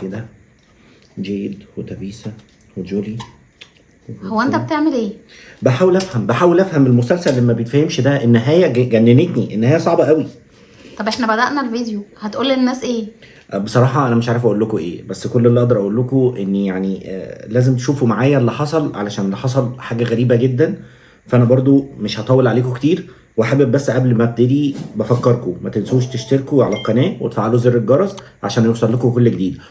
كده جيد وتبيسة وجولي. هو انت بتعمل ايه؟ بحاول افهم المسلسل اللي ما بيتفهمش ده. النهايه جننتني، النهايه صعبه قوي. طب احنا بدأنا الفيديو، هتقول للناس ايه؟ بصراحه انا مش عارف اقول لكم ايه، بس كل اللي اقدر اقول لكم اني يعني لازم تشوفوا معايا اللي حصل، علشان اللي حصل حاجه غريبه جدا. فانا برضو مش هطول عليكم كتير، وحابب بس قبل ما ابتدي بفكركم ما تنسوش تشتركوا على القناه وتفعلوا زر الجرس عشان يوصل لكم كل جديد.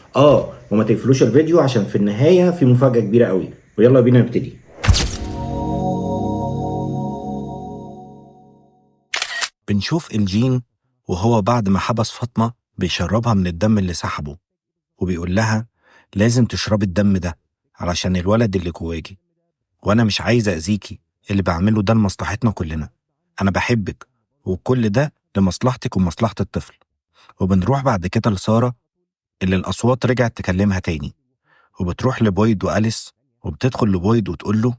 وما تقفلوش الفيديو عشان في النهايه في مفاجاه كبيره قوي. ويلا بينا نبتدي. بنشوف الجين وهو بعد ما حبس فاطمة بيشربها من الدم اللي سحبه، وبيقول لها لازم تشربي الدم ده علشان الولد اللي جواكي، وانا مش عايز اذيكي، اللي بعمله ده لمصلحتنا كلنا، انا بحبك وكل ده لمصلحتك ومصلحة الطفل. وبنروح بعد كده لسارة اللي الاصوات رجعت تكلمها تاني، وبتروح لبويد وأليس وبتدخل لبويد وتقول له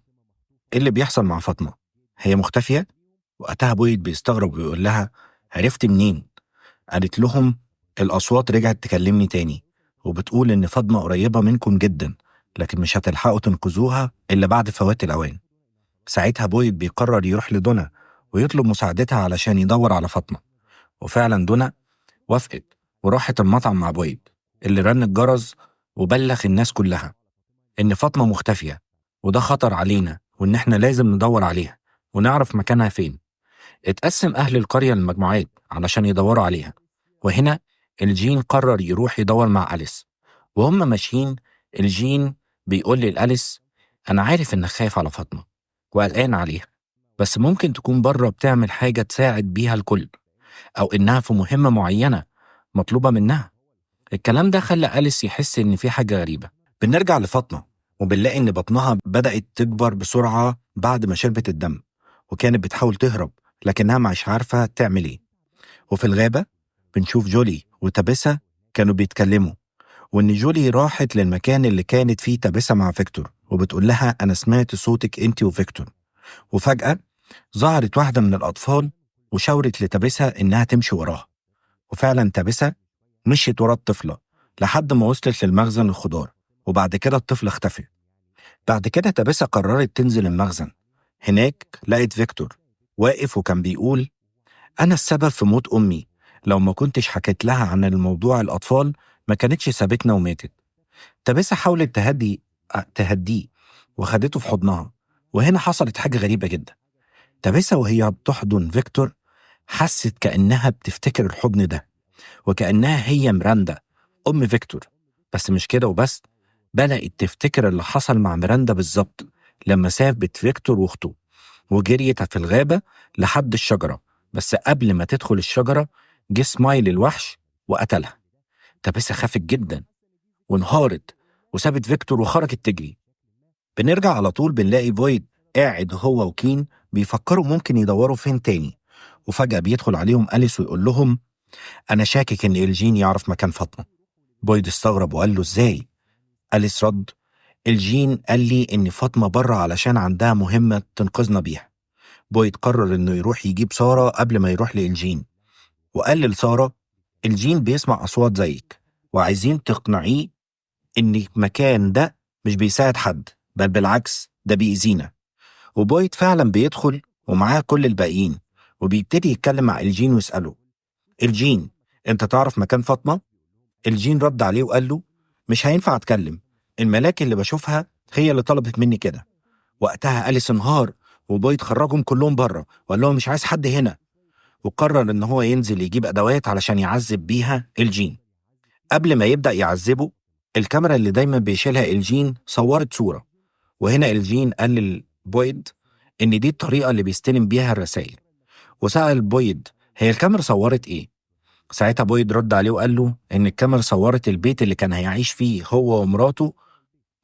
ايه اللي بيحصل مع فاطمة، هي مختفية؟ وقتها بويد بيستغرب ويقول لها عرفت منين؟ قالت لهم الأصوات رجعت تكلمني تاني وبتقول إن فاطمة قريبة منكم جدا، لكن مش هتلحقوا تنقذوها إلا بعد فوات الأوان. ساعتها بويد بيقرر يروح لدونا ويطلب مساعدتها علشان يدور على فاطمة. وفعلا دونا وافقت وراحت المطعم مع بويد اللي رن الجرس وبلغ الناس كلها إن فاطمة مختفية، وده خطر علينا وإن إحنا لازم ندور عليها ونعرف مكانها فين. اتقسم أهل القرية لمجموعات علشان يدوروا عليها، وهنا الجين قرر يروح يدور مع أليس. وهم ماشيين الجين بيقول لأليس أنا عارف إنك خايف على فاطمة وقلقان عليها، بس ممكن تكون بره بتعمل حاجة تساعد بيها الكل، أو إنها في مهمة معينة مطلوبة منها. الكلام ده خلى أليس يحس إن في حاجة غريبة. بنرجع لفاطمة وبنلاقي إن بطنها بدأت تكبر بسرعة بعد ما شربت الدم، وكانت بتحاول تهرب لكنها مش عارفة تعمل إيه. وفي الغابة بنشوف جولي وتابيسا كانوا بيتكلموا، وإن جولي راحت للمكان اللي كانت فيه تابيسا مع فيكتور وبتقول لها أنا سمعت صوتك أنت وفيكتور. وفجأة ظهرت واحدة من الأطفال وشاورت لتابيسا إنها تمشي وراها، وفعلا تابيسا مشيت ورا الطفلة لحد ما وصلت للمخزن الخضار، وبعد كده الطفل اختفى. بعد كده تابيسا قررت تنزل المخزن. هناك لقت فيكتور واقف وكان بيقول أنا السبب في موت أمي، لو ما كنتش حكيت لها عن الموضوع الأطفال ما كانتش سابتنا وماتت. تابيسا حاولت تهديه وخدته في حضنها. وهنا حصلت حاجة غريبة جدا. تابيسا وهي بتحضن فيكتور حست كأنها بتفتكر الحضن ده، وكأنها هي ميراندا أم فيكتور. بس مش كده وبس، بدأت تفتكر اللي حصل مع ميراندا بالظبط لما سابت فيكتور واخته وجريت في الغابة لحد الشجرة. بس قبل ما تدخل الشجرة جه سمايل الوحش وقتلها. تابيسا خافت جدا وانهارت وسابت فيكتور وخرجت تجري. بنرجع على طول بنلاقي فويد قاعد هو وكين بيفكروا ممكن يدوروا فين تاني، وفجأة بيدخل عليهم أليس ويقول لهم أنا شاكك إن الجين يعرف مكان فاطمة. بويد استغرب وقال له إزاي؟ أليس رد الجين قال لي إن فاطمة بره علشان عندها مهمة تنقذنا بيها. بويد قرر إنه يروح يجيب سارة قبل ما يروح لإلجين، وقال لسارة الجين بيسمع أصوات زيك وعايزين تقنعيه إن المكان ده مش بيساعد حد، بل بالعكس ده بيأذينا. وبويد فعلا بيدخل ومعاه كل الباقيين وبيبتدي يتكلم مع الجين ويسأله الجين انت تعرف مكان فاطمة؟ الجين رد عليه وقال له مش هينفع اتكلم، الملاك اللي بشوفها هي اللي طلبت مني كده. وقتها أليس انهار وبويد خرجهم كلهم بره وقال لهم مش عايز حد هنا، وقرر ان هو ينزل يجيب ادوات علشان يعذب بيها الجين. قبل ما يبدأ يعذبه الكاميرا اللي دايما بيشيلها الجين صورت صورة، وهنا الجين قال لبويد ان دي الطريقة اللي بيستلم بيها الرسائل. وسأل بويد هي الكاميرا صورت ايه؟ ساعتها بويد رد عليه وقال له ان الكاميرا صورت البيت اللي كان هيعيش فيه هو ومراته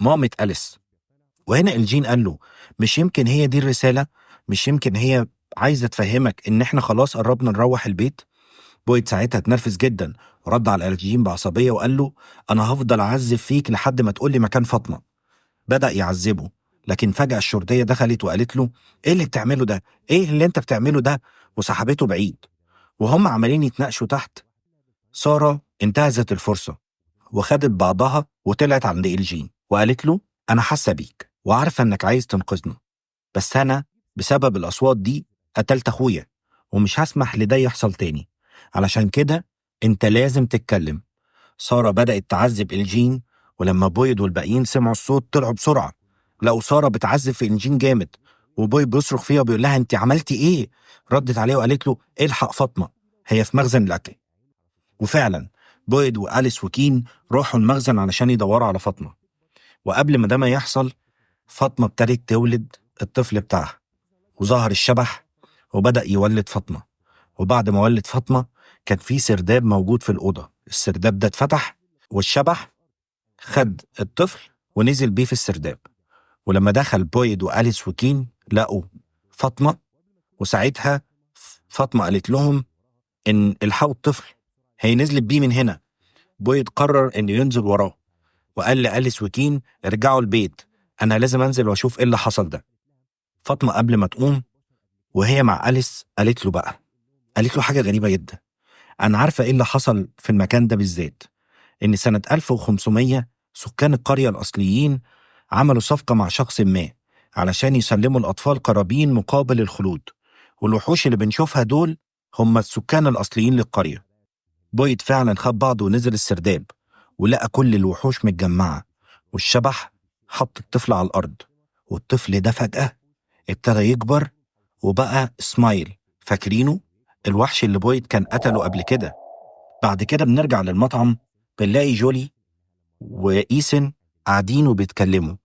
مامة أليس. وهنا الجين قال له مش يمكن هي دي الرسالة؟ مش يمكن هي عايزة تفهمك ان احنا خلاص قربنا نروح البيت؟ بويد ساعتها اتنرفز جدا ورد على الجين بعصبية وقال له انا هفضل اعذب فيك لحد ما تقولي مكان فاطمة. بدأ يعذبه، لكن فجأة الشرطية دخلت وقالت له ايه اللي بتعمله ده؟ ايه اللي انت بتعمله ده؟ وسحبته بعيد. وهم عمالين يتناقشوا تحت، سارة انتهزت الفرصة وخدت بعضها وطلعت عند إلجين وقالت له أنا حاسة بيك وعارفة إنك عايز تنقذنا، بس أنا بسبب الأصوات دي قتلت أخويا ومش هسمح لده يحصل تاني، علشان كده أنت لازم تتكلم. سارة بدأت تعذب إلجين، ولما بويد والباقيين سمعوا الصوت طلعوا بسرعة، لقوا سارة بتعذب في إلجين جامد، وبويد بيصرخ فيها وبيقول لها أنت عملتي إيه؟ ردت عليه وقالت له الحق فاطمة، هي في مخزن الأكل. وفعلا بويد وأليس وكين راحوا المخزن علشان يدوروا على فاطمة، وقبل ما ده ما يحصل فاطمة ابتدت تولد الطفل بتاعها، وظهر الشبح وبدأ يولد فاطمة. وبعد ما ولد فاطمة كان في سرداب موجود في الأوضة، السرداب ده اتفتح والشبح خد الطفل ونزل بيه في السرداب. ولما دخل بويد وأليس وكين لقوا فاطمة، وساعتها فاطمة قالت لهم إن الحقوا الطفل، هي نزلت بيه من هنا. بويد قرر إنه ينزل وراه وقال لأليس وكين ارجعوا البيت، أنا لازم أنزل وأشوف إيه اللي حصل ده. فاطمة قبل ما تقوم وهي مع أليس قالت له حاجة غريبة جدا، أنا عارفة إيه اللي حصل في المكان ده بالذات، إن سنة 1500 سكان القرية الأصليين عملوا صفقة مع شخص ما علشان يسلموا الأطفال قرابين مقابل الخلود، والوحوش اللي بنشوفها دول هم السكان الأصليين للقرية. بويد فعلا خد بعضه ونزل السرداب ولقى كل الوحوش متجمعة، والشبح حط الطفل على الأرض، والطفل ده فجأة ابتدى يكبر وبقى سمايل، فاكرينه الوحش اللي بويد كان قتله قبل كده. بعد كده بنرجع للمطعم، بنلاقي جولي وإيسن قاعدين وبيتكلموا،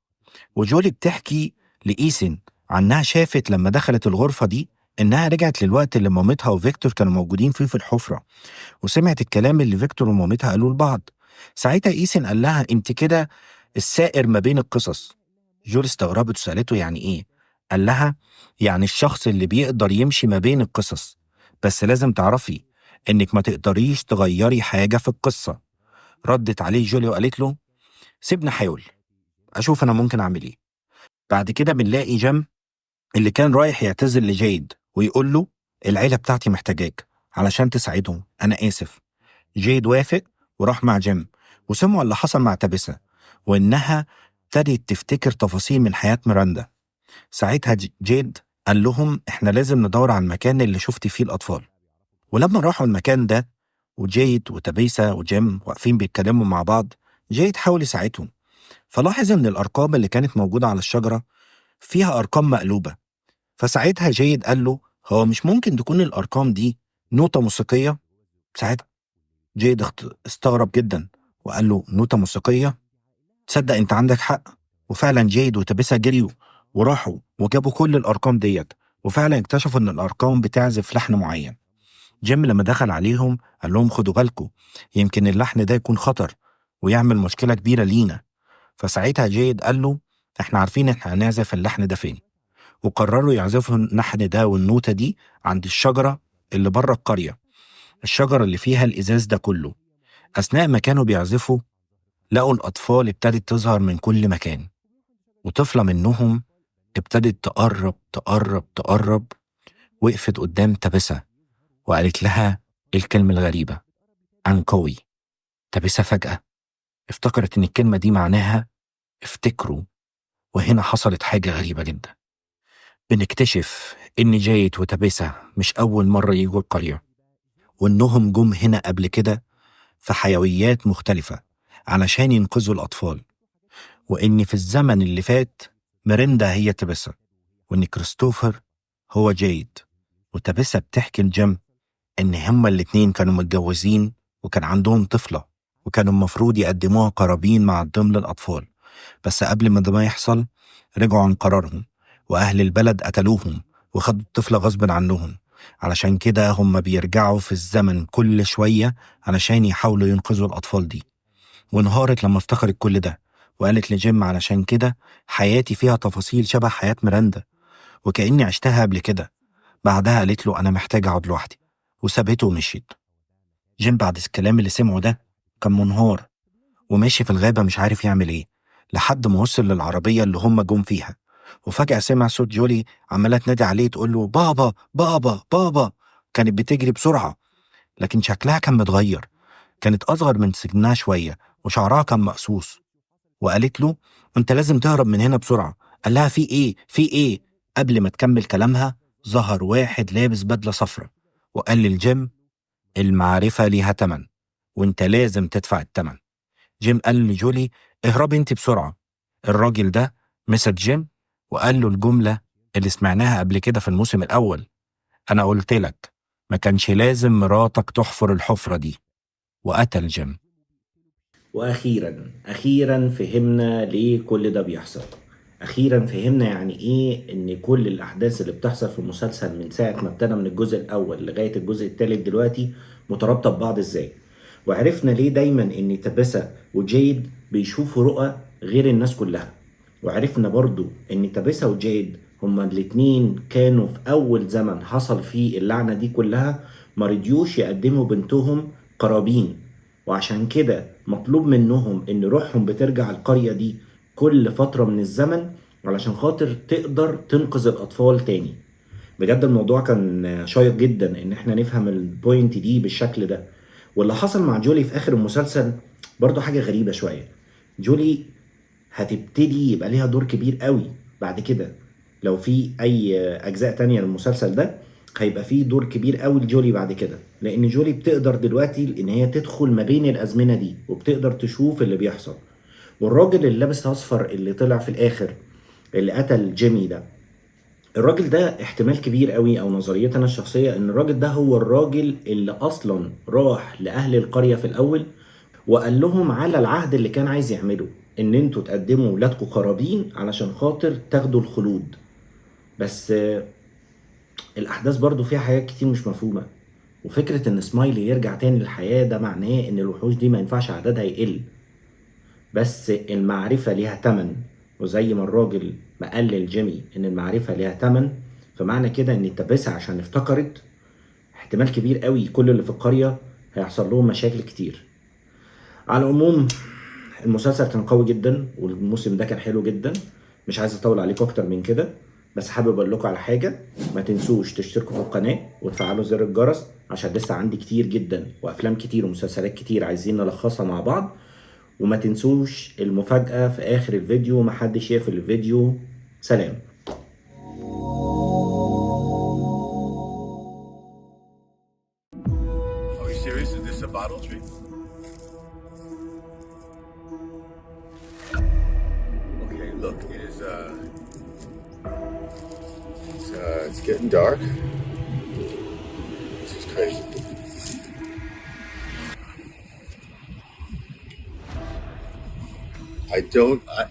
وجولي بتحكي لإيسن عنها شافت لما دخلت الغرفة دي إنها رجعت للوقت اللي مامتها وفيكتور كانوا موجودين فيه في الحفرة، وسمعت الكلام اللي فيكتور ومامتها قالوه لبعض. ساعتها إيسن قال لها أنت كده السائر ما بين القصص. جولي استغربت وسألته يعني إيه؟ قال لها يعني الشخص اللي بيقدر يمشي ما بين القصص، بس لازم تعرفي إنك ما تقدريش تغيري حاجة في القصة. ردت عليه جولي وقالت له سيبني أحاول أشوف أنا ممكن أعمل إيه. بعد كده بنلاقي جيم اللي كان رايح يعتذر لجيد ويقول له العيلة بتاعتي محتاجاك علشان تساعدهم، أنا آسف. جيد وافق وراح مع جيم، وسمعوا اللي حصل مع تابيسا وإنها ابتدت تفتكر تفاصيل من حياة ميراندا. ساعتها جيد قال لهم إحنا لازم ندور على المكان اللي شفت فيه الأطفال. ولما راحوا المكان ده وجيد وتابيسا وجيم واقفين بيتكلموا مع بعض، جيد حاول يساعدهم، فلاحظ إن الأرقام اللي كانت موجودة على الشجرة فيها أرقام مقلوبة. فساعتها جيد قال له هو مش ممكن تكون الأرقام دي نوتة موسيقية؟ ساعتها جيد استغرب جدا وقال له نوتة موسيقية؟ تصدق أنت عندك حق. وفعلا جيد وتابيسا جريوا وراحوا وجابوا كل الأرقام ديت، وفعلا اكتشفوا إن الأرقام بتعزف لحن معين. جيم لما دخل عليهم قال لهم خدوا بالكم، يمكن اللحن ده يكون خطر ويعمل مشكلة كبيرة لينا. فساعتها جيد قال له احنا عارفين احنا هنعزف اللحن ده فين، وقرروا يعزفوا اللحن ده والنوتة دي عند الشجرة اللي بره القرية، الشجرة اللي فيها الإزاز ده كله. أثناء ما كانوا بيعزفوا لقوا الأطفال ابتدت تظهر من كل مكان، وطفلة منهم ابتدت تقرب تقرب تقرب، وقفت قدام تابيسا وقالت لها الكلمة الغريبة عنقوي. تابيسا فجأة افتكرت إن الكلمة دي معناها افتكروا. وهنا حصلت حاجة غريبة جدا، بنكتشف إن جايد وتابيسا مش أول مرة يجوا القرية، وإنهم جم هنا قبل كده في حيويات مختلفة علشان ينقذوا الأطفال، وإن في الزمن اللي فات ميريندا هي تابيسا، وإن كريستوفر هو جايد. وتابيسا بتحكي لجيم إن هما الاتنين كانوا متجوزين وكان عندهم طفلة، وكانوا المفروض يقدموها قرابين مع ضمن الأطفال، بس قبل ما ده ما يحصل رجعوا عن قرارهم، وأهل البلد قتلوهم وخدوا الطفلة غصب عنهم. علشان كده هم بيرجعوا في الزمن كل شوية علشان يحاولوا ينقذوا الأطفال دي. وانهارت لما افتكرت كل ده، وقالت لجيم علشان كده حياتي فيها تفاصيل شبه حياة ميراندا وكأني عشتها قبل كده. بعدها قالت له أنا محتاجة أقعد لوحدي، وسابته ومشيت. جيم بعد الكلام اللي سمعه ده كان منهار وماشي في الغابة مش عارف يعمل ايه، لحد ما وصل للعربية اللي هم جم فيها. وفجأة سمع صوت جولي عمالة تنادي عليه تقول له بابا بابا بابا. كانت بتجري بسرعة لكن شكلها كان متغير، كانت أصغر من سنها شوية وشعرها كان مقصوص، وقالت له أنت لازم تهرب من هنا بسرعة. قال لها في إيه؟ في إيه؟ قبل ما تكمل كلامها ظهر واحد لابس بدلة صفرة وقال للجيم المعرفة ليها تمن وانت لازم تدفع التمن. جيم قال لجولي اهربي انت بسرعة. الراجل ده مسك جيم وقال له الجملة اللي سمعناها قبل كده في الموسم الأول: أنا قلت لك ما كانش لازم مراتك تحفر الحفرة دي. وقتل جيم. واخيرا فهمنا ليه كل ده بيحصل. اخيرا فهمنا يعني ايه ان كل الاحداث اللي بتحصل في المسلسل من ساعة ما ابتدى من الجزء الاول لغاية الجزء الثالث دلوقتي مترابطة ببعض ازاي. وعرفنا ليه دايما ان تابسة وجيد بيشوفوا رؤى غير الناس كلها. وعرفنا برضو ان تابسة وجيد هما الاتنين كانوا في اول زمن حصل فيه اللعنة دي كلها مرضيوش يقدموا بنتهم قرابين، وعشان كده مطلوب منهم ان روحهم بترجع القرية دي كل فترة من الزمن علشان خاطر تقدر تنقذ الاطفال تاني. بجد الموضوع كان شيق جدا ان احنا نفهم البوينت دي بالشكل ده. واللي حصل مع جولي في اخر المسلسل برضو حاجة غريبة شوية. جولي هتبتدي يبقى ليها دور كبير قوي بعد كده. لو في اي اجزاء تانية للمسلسل ده هيبقى فيه دور كبير قوي لجولي بعد كده، لان جولي بتقدر دلوقتي ان هي تدخل ما بين الازمنة دي وبتقدر تشوف اللي بيحصل. والراجل اللي لابس اصفر اللي طلع في الاخر اللي قتل جيمي ده، الراجل ده احتمال كبير قوي او نظريتي انا الشخصية ان الراجل ده هو الراجل اللي اصلا راح لاهل القرية في الاول وقال لهم على العهد اللي كان عايز يعمله، ان انتوا تقدموا ولادكم قرابين علشان خاطر تاخدوا الخلود. بس الاحداث برضو فيها حاجات كتير مش مفهومة. وفكرة ان سمايلي يرجع تاني للحياة ده معناه ان الوحوش دي ما ينفعش عددها يقل. بس المعرفة ليها تمن، وزي ما الراجل ما قال لجيمي ان المعرفة ليها تمن، فمعنى كده ان التبسة عشان افتكرت احتمال كبير قوي كل اللي في القرية هيحصل لهم مشاكل كتير. على العموم المسلسل كان قوي جدا والموسم ده كان حلو جدا. مش عايز اطول عليكم اكتر من كده، بس حابب اقول لكم على حاجه. ما تنسوش تشتركوا في القناه وتفعلوا زر الجرس عشان لسه عندي كتير جدا وافلام كتير ومسلسلات كتير عايزين نلخصها مع بعض. وما تنسوش المفاجاه في اخر الفيديو، محدش يقفل الفيديو. سلام. Are you serious? Is this a bottle tree? Okay, look, it's getting dark. This is crazy.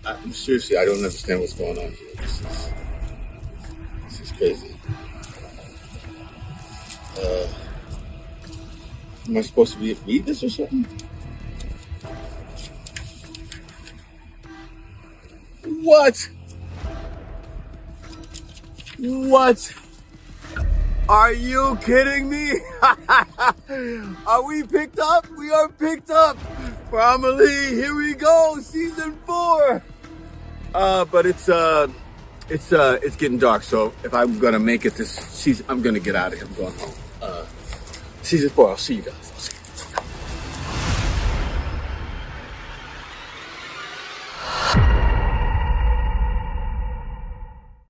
I'm seriously, I don't understand what's going on here. This is crazy. Am I supposed to read this or something? What? What? Are you kidding me? Are we picked up? We are picked up. Family, here we go, season 4. But it's getting dark, so if I'm gonna make it this season, I'm gonna get out of here. I'm going home. Season 4, I'll see you guys.